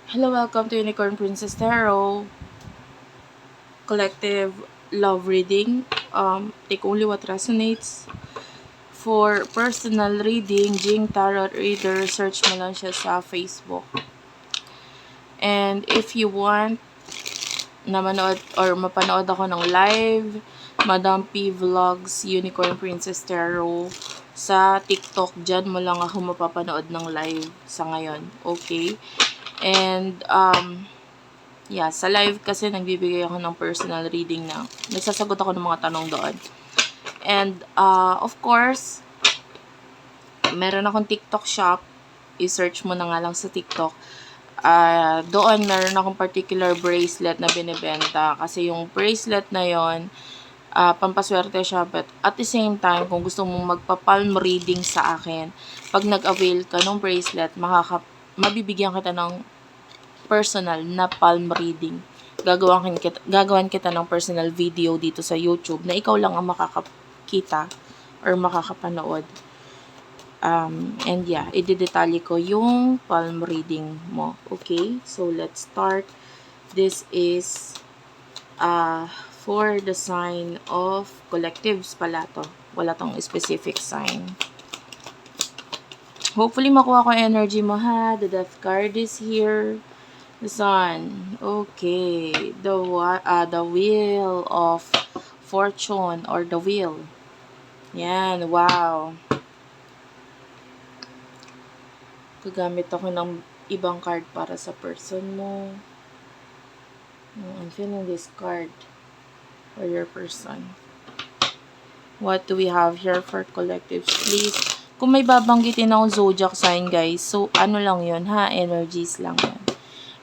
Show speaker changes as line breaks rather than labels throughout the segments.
Hello, welcome to Unicorn Princess Tarot Collective Love Reading. Take only what resonates. For personal reading, Jing Tarot Reader, search mo lang siya sa Facebook. And if you want na manood or mapanood ako ng live, Madam P Vlogs, Unicorn Princess Tarot, sa TikTok, dyan mo lang ako mapapanood ng live sa ngayon. Okay? And, yeah, sa live kasi nagbibigay ako ng personal reading na nagsasagot ako ng mga tanong doon. And, of course, meron akong TikTok shop. I-search mo na nga lang sa TikTok. Doon, meron akong particular bracelet na binibenta. Kasi yung bracelet na yon pampaswerte siya. But at the same time, kung gusto mong magpa-palm reading sa akin, pag nag-avail ka ng bracelet, mabibigyan kita ng personal na palm reading. Gagawan kita ng personal video dito sa YouTube na ikaw lang ang makakakita or makakapanood. And yeah, idedetalye ko yung palm reading mo. Okay? So, let's start. This is for the sign of collectives pala to. Wala tong specific sign. Hopefully, makuha ko energy mo ha. The Death card is here. The Sun. Okay. The Wheel of Fortune or the Wheel. Yan. Wow. Gagamit ako ng ibang card para sa person mo. I'm feeling this card for your person. What do we have here for collectives? Please, kung may babanggitin akong zodiac sign, guys, so ano lang yun ha? Energies lang yan.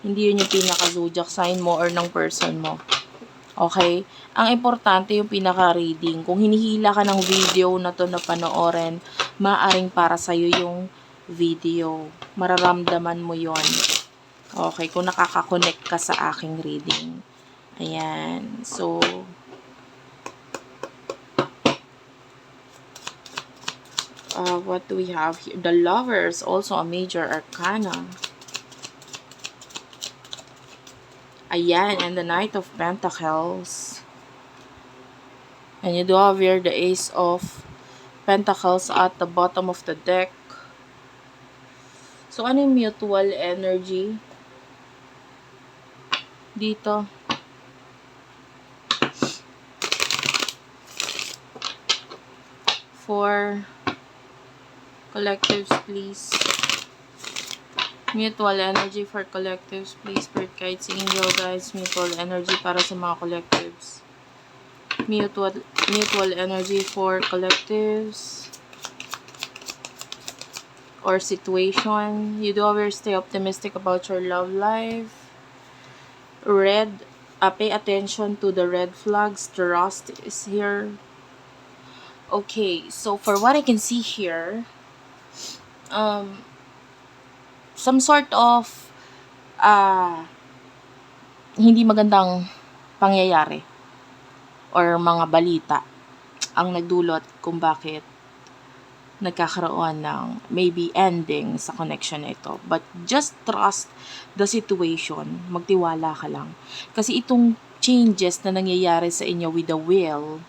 Hindi yun yung pinaka-zodiac sign mo or ng person mo. Okay? Ang importante yung pinaka-reading. Kung hinihila ka ng video na to na panoorin, maaring para sa'yo yung video. Mararamdaman mo yon. Okay? Kung nakaka-connect ka sa aking reading. Ayan. So, what do we have here? The Lovers, also a major arcana. Ayan, and the Knight of Pentacles. And you do have here the Ace of Pentacles at the bottom of the deck. So, ano yung mutual energy dito? For collectives, please. Mutual energy for collectives, please. Spirit guides, angel guys. Mutual energy para sa mga collectives. Mutual energy for collectives or situation. You do always stay optimistic about your love life. Red, pay attention to the red flags. Trust is here. Okay, so for what I can see here, some sort of hindi magandang pangyayari or mga balita ang nagdulot kung bakit nagkakaroon ng maybe ending sa connection na ito. But just trust the situation. Magtiwala ka lang. Kasi itong changes na nangyayari sa inyo with the Wheel,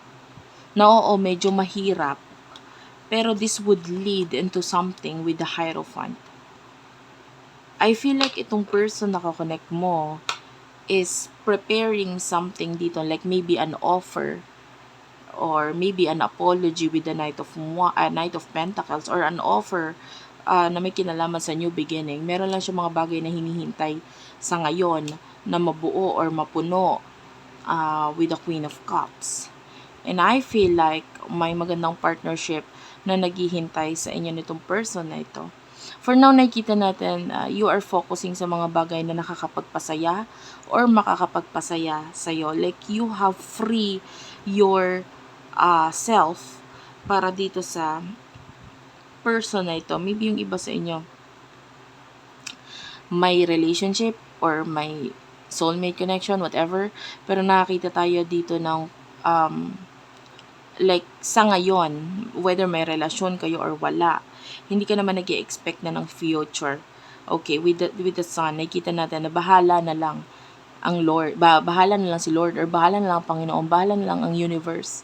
na oo, medyo mahirap, pero this would lead into something with the Hierophant. I feel like itong person na kakonect mo is preparing something dito, like maybe an offer or maybe an apology with the Knight of Pentacles or an offer na may kinalaman sa new beginning. Meron lang siya mga bagay na hinihintay sa ngayon na mabuo or mapuno with the Queen of Cups. And I feel like may magandang partnership na naghihintay sa inyo nitong person na ito. For now, nakikita natin, you are focusing sa mga bagay na nakakapagpasaya or makakapagpasaya sa'yo. Like, you have free your self para dito sa person na ito. Maybe yung iba sa inyo, may relationship or may soulmate connection, whatever. Pero nakakita tayo dito ng like sa ngayon, whether may relasyon kayo or wala, hindi ka naman nag-i-expect na ng future Okay, with the Sun, nakikita natin na bahala na lang ang Lord, bahala na lang si Lord, or bahala na lang ang Panginoon, bahala na lang ang universe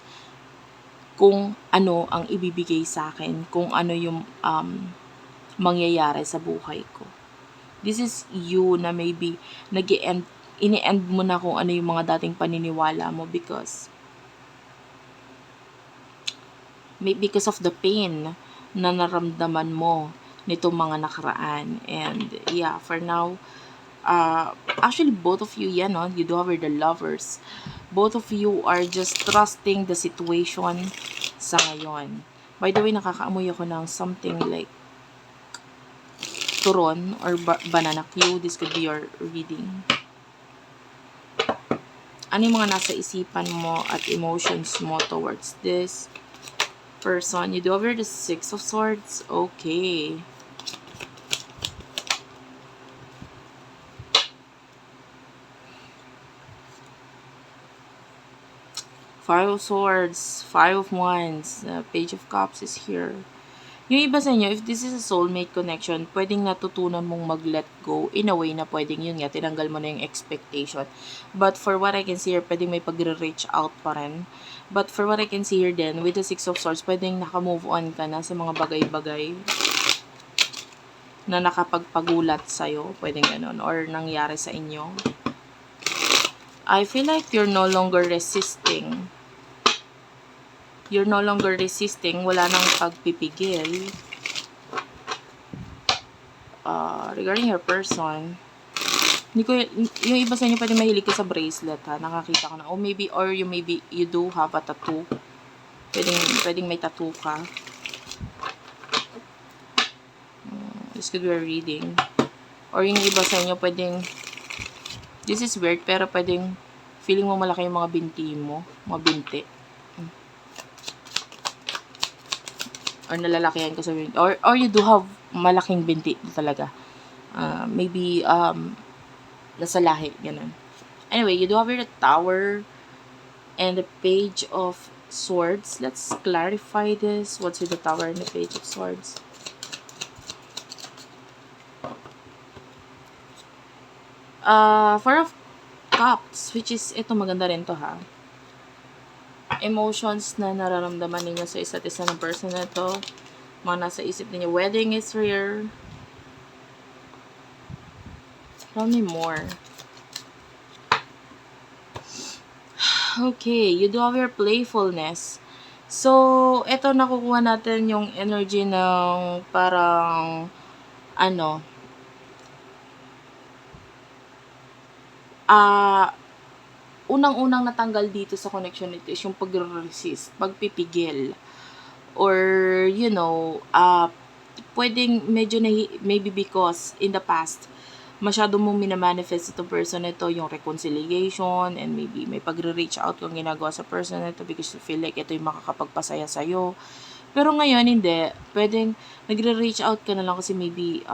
kung ano ang ibibigay sa akin, kung ano yung mangyayari sa buhay ko. This is you na maybe ini-end mo na kung ano yung mga dating paniniwala mo because of the pain na naramdaman mo nitong mga nakaraan. And yeah, for now, actually both of you, yan, no? You do have the lovers. Both of you are just trusting the situation sa ngayon. By the way, nakakaamoy ako ng something like turon or banana Q. This could be your reading. Ano yung mga nasa isipan mo at emotions mo towards this person? You do have the Six of Swords. Okay. Five of Swords, Five of Wands, Page of Cups is here. Yung iba sa inyo, if this is a soulmate connection, pwedeng natutunan mong mag-let go in a way na pwedeng yun nga, tinanggal mo na yung expectation. But for what I can see here, pwedeng may pag-reach out pa rin. But for what I can see here then, with the Six of Swords, pwedeng naka-move on ka na sa mga bagay-bagay na nakapagpagulat sa'yo. Pwedeng ganun. Or nangyari sa inyo. I feel like you're no longer resisting. You're no longer resisting. Wala nang pagpipigil. Regarding your person, hindi ko, yung iba sa inyo pwede mahilig ka sa bracelet, ha? Nakakita ko na. Or maybe you do have a tattoo. Pwedeng may tattoo ka. This could be a reading. Or yung iba sa inyo pwedeng, this is weird, pero pwedeng feeling mo malaki yung mga binti mo. Mga binti. Or nalalakihan ko sa binti. Or you do have malaking binti talaga. Maybe, nasa lahi, ganun. Anyway, you do have here the Tower and the Page of Swords. Let's clarify this. What's with the Tower and the Page of Swords? Four of Cups, which is, ito maganda rin to, ha. Emotions na nararamdaman ninyo sa isa't isa ng person na ito. Mga nasa isip ninyo. Wedding is here. Tell me more. Okay, you do have your playfulness. So, ito nakukuha natin yung energy ng parang, unang-unang natanggal dito sa connection nito is yung pag-resist, pagpipigil. Or, pwedeng medyo maybe because in the past, masyado mong minamanifest itong person nito, yung reconciliation, and maybe may pagre-reach out kung ginagawa sa person nito because you feel like ito yung makakapagpasaya sa'yo. Pero ngayon, hindi. Pwedeng nagre-reach out ka na lang kasi maybe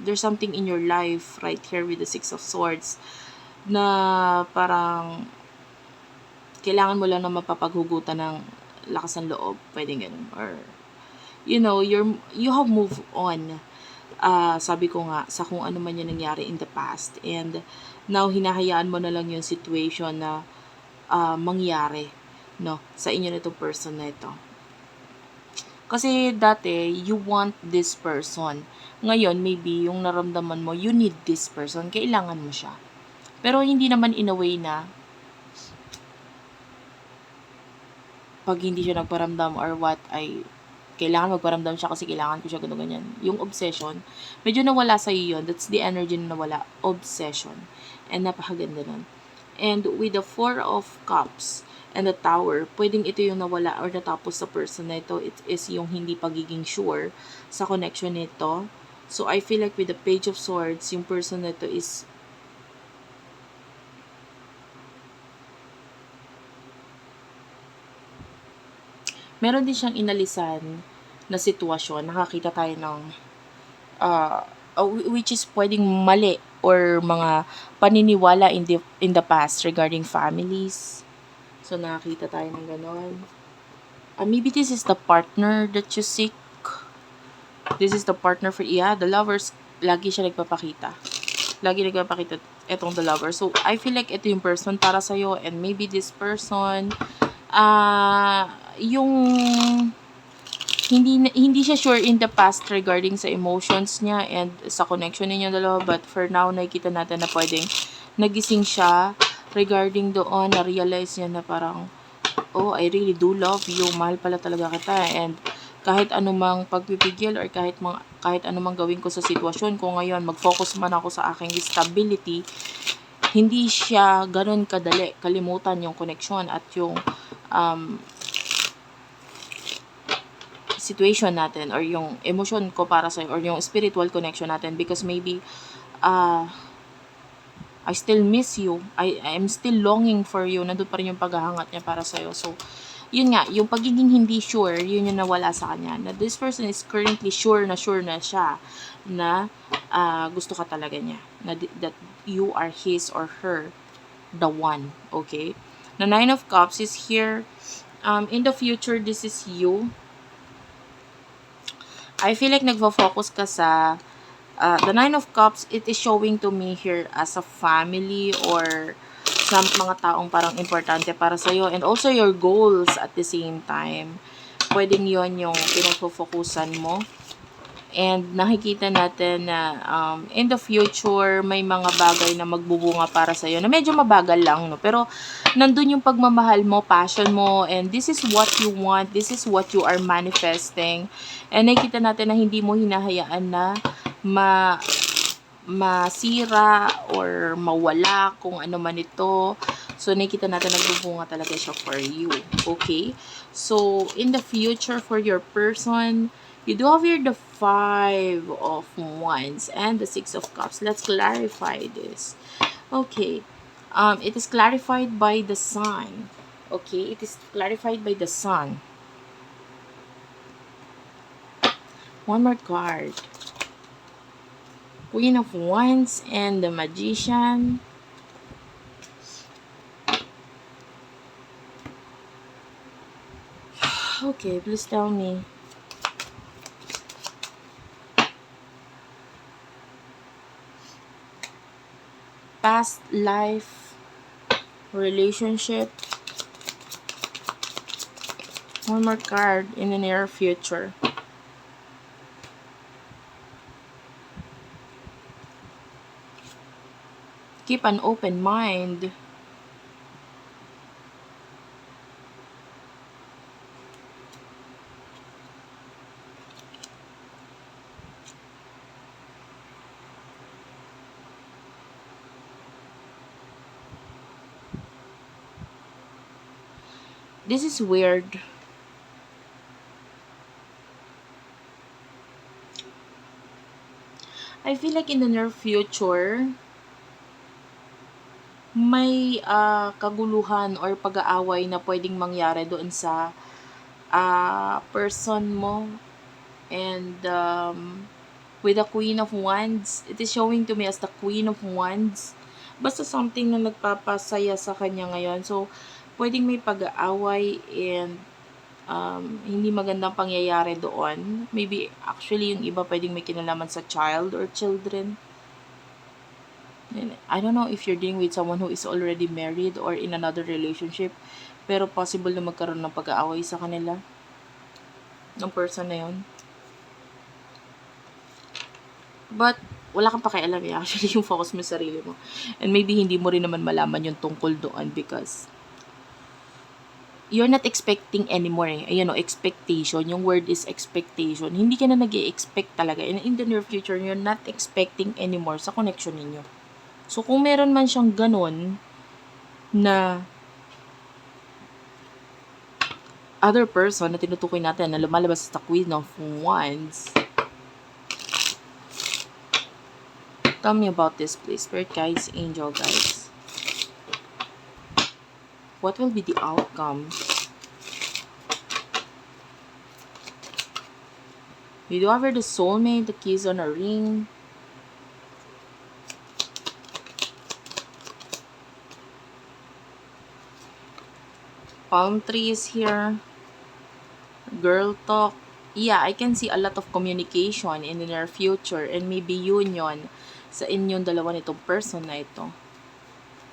there's something in your life right here with the Six of Swords na parang kailangan mo lang na mapapaghugutan ng lakas ng loob. Pwedeng ganun. Or, you have moved on. Sabi ko nga, sa kung ano man yung nangyari in the past. And now, hinahayaan mo na lang yung situation na mangyari, no, sa inyo na itong person na ito. Kasi dati, you want this person. Ngayon, maybe yung naramdaman mo, you need this person. Kailangan mo siya. Pero hindi naman in a way na pag hindi siya nagparamdam or what, ay kailangan magparamdam siya kasi kailangan ko siya ganyan. Yung obsession, medyo nawala sa iyo yun. That's the energy na nawala. Obsession. And napakaganda nun. And with the Four of Cups and the Tower, pwedeng ito yung nawala or natapos sa person na ito. It is yung hindi pagiging sure sa connection nito. So, I feel like with the Page of Swords, yung person na ito is meron din siyang inalisan na sitwasyon. Nakakita tayo ng which is pwedeng mali or mga paniniwala in the past regarding families. So, nakakita tayo ng ganon. Maybe this is the partner that you seek. This is the partner for, the Lovers lagi siya nagpapakita. Lagi nagpapakita etong the lover. So, I feel like ito yung person para sa'yo, and maybe this person, yung hindi siya sure in the past regarding sa emotions niya and sa connection ninyong dalawa, but for now nakikita natin na pwedeng nagising siya regarding doon, na-realize niya na parang, oh, I really do love you, mahal pala talaga kita, and kahit anumang pagpipigil or kahit anumang gawin ko sa sitwasyon ko ngayon, mag-focus man ako sa aking stability, hindi siya ganun kadali kalimutan yung connection at yung situation natin or yung emotion ko para sa'yo or yung spiritual connection natin, because maybe I still miss you. I'm still longing for you. Nandun pa rin yung paghahangat niya para sa'yo. So, yun nga, yung pagiging hindi sure, yun yung nawala sa kanya. Na this person is currently sure na siya na gusto ka talaga niya. That you are his or her, the one. Okay? The Nine of Cups is here. In the future, this is you. I feel like nagfo-focus ka sa the Nine of Cups. It is showing to me here as a family or sa mga taong parang importante para sa'yo, and also your goals at the same time. Pwedeng yon yung pinagfo-focusan mo. And nakikita natin na in the future, may mga bagay na magbubunga para sa'yo na medyo mabagal lang, no? Pero nandun yung pagmamahal mo, passion mo, and this is what you want, this is what you are manifesting. And nakikita natin na hindi mo hinahayaan na masira or mawala kung ano man ito. So, nakikita natin nagbubunga talaga siya for you. Okay? So, in the future for your person, you do have here the Five of Wands and the Six of Cups. Let's clarify this. Okay. It is clarified by the sun. Okay? It is clarified by the sun. One more card. Queen of Wands and the Magician. Okay, please tell me. Past life, relationship. One more card in the near future. Keep an open mind. This is weird. I feel like in the near future, may kaguluhan or pag-aaway na pwedeng mangyari doon sa person mo. And with the Queen of Wands, it is showing to me as the Queen of Wands. Basta something na nagpapasaya sa kanya ngayon. So, pwedeng may pag-aaway and hindi magandang pangyayari doon. Maybe actually yung iba pwedeng may kinalaman sa child or children. And I don't know if you're dealing with someone who is already married or in another relationship, pero possible na magkaroon ng pag-aaway sa kanila ng person na yun. But wala kang pakialam eh. Actually, yung focus mo sa sarili mo. And maybe hindi mo rin naman malaman yung tungkol doon because you're not expecting anymore eh. Ayan o, expectation. Yung word is expectation. Hindi ka na nag-i-expect talaga. And in the near future, you're not expecting anymore sa connection ninyo. So, kung meron man siyang ganun na other person na tinutukoy natin na lumalabas sa Queen of Wands, tell me about this, please. Spirit guides, angel guides. What will be the outcome? You do have the soulmate, the keys on a ring. Palm tree is here. Girl talk. yeah, I can see a lot of communication in the near future and maybe union sa inyong dalawa nitong person na ito.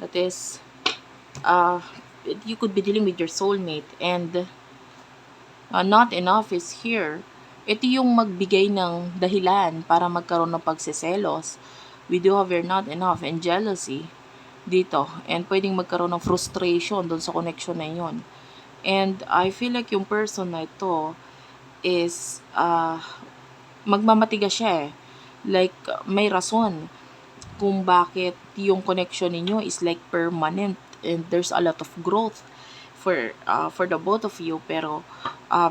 That is, uh, you could be dealing with your soulmate and not enough is here. Ito yung magbigay ng dahilan para magkaroon ng pagseselos. We do have your not enough and jealousy dito. And pwedeng magkaroon ng frustration doon sa connection na yun. And I feel like yung person na ito is magmamatigas siya eh. Like, may rason kung bakit yung connection ninyo is like permanent and there's a lot of growth for the both of you. Pero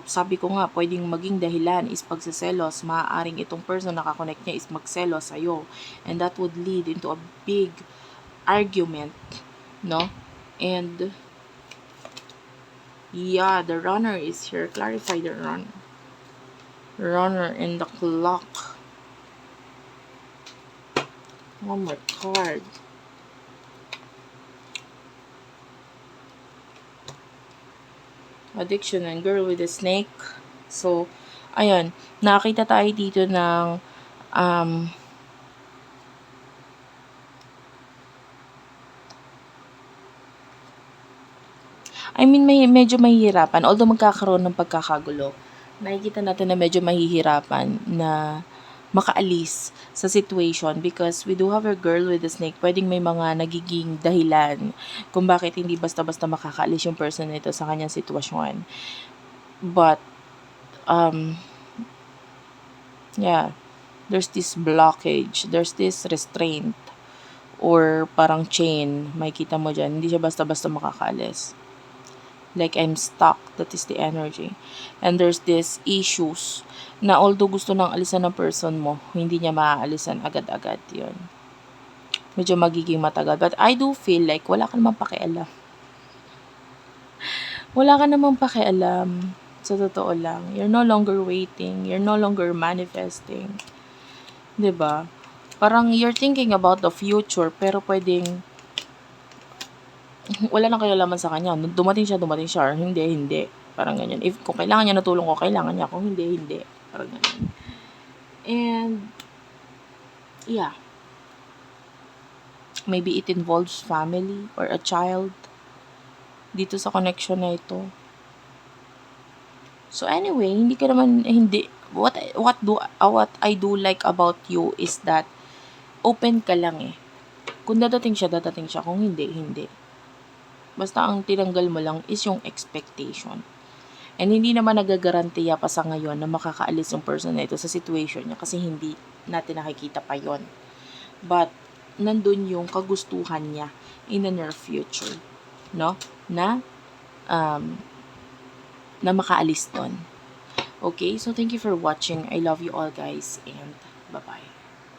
sabi ko nga, pwedeng maging dahilan is pagseselos. Maaaring itong person na nakakonect niya is magselos sa'yo, and that would lead into a big argument, no? And yeah, the runner is here. Clarify the runner in the clock. One more card. Addiction and girl with a snake. So, ayun, nakita tayo dito ng medyo mahihirapan. Although magkakaroon ng pagkakagulo, nakikita natin na medyo mahihirapan na makaalis sa situation because we do have a girl with a snake. Pwedeng may mga nagiging dahilan kung bakit hindi basta-basta makakaalis yung person nito sa kanyang sitwasyon. But, yeah, there's this blockage, there's this restraint, or parang chain, makikita mo dyan, hindi siya basta-basta makakaalis. Like, I'm stuck, that is the energy. And there's this issues na although gusto nang alisan ng person mo, hindi niya maaalisan agad-agad yun. Medyo magiging matagal. But I do feel like wala ka namang pakialam. Wala ka namang pakialam. Sa totoo lang. You're no longer waiting. You're no longer manifesting. 'Di ba? Parang you're thinking about the future, pero pwedeng wala nang kinalaman sa kanya. Dumating siya, or hindi. Parang ganyan. If kung kailangan niya ng tulong ko, kailangan niya. Kung hindi. Parang ganyan. And, yeah. Maybe it involves family or a child dito sa connection na ito. So anyway, what I do like about you is that open ka lang eh. Kung dadating siya. Kung hindi. Basta ang tinanggal mo lang is yung expectation. And hindi naman nagagarantiya pa sa ngayon na makakaalis yung person na ito sa situation niya kasi hindi natin nakikita pa yon. But, nandun yung kagustuhan niya in the near future. No? Na makaalis doon. Okay? So, thank you for watching. I love you all guys and bye-bye.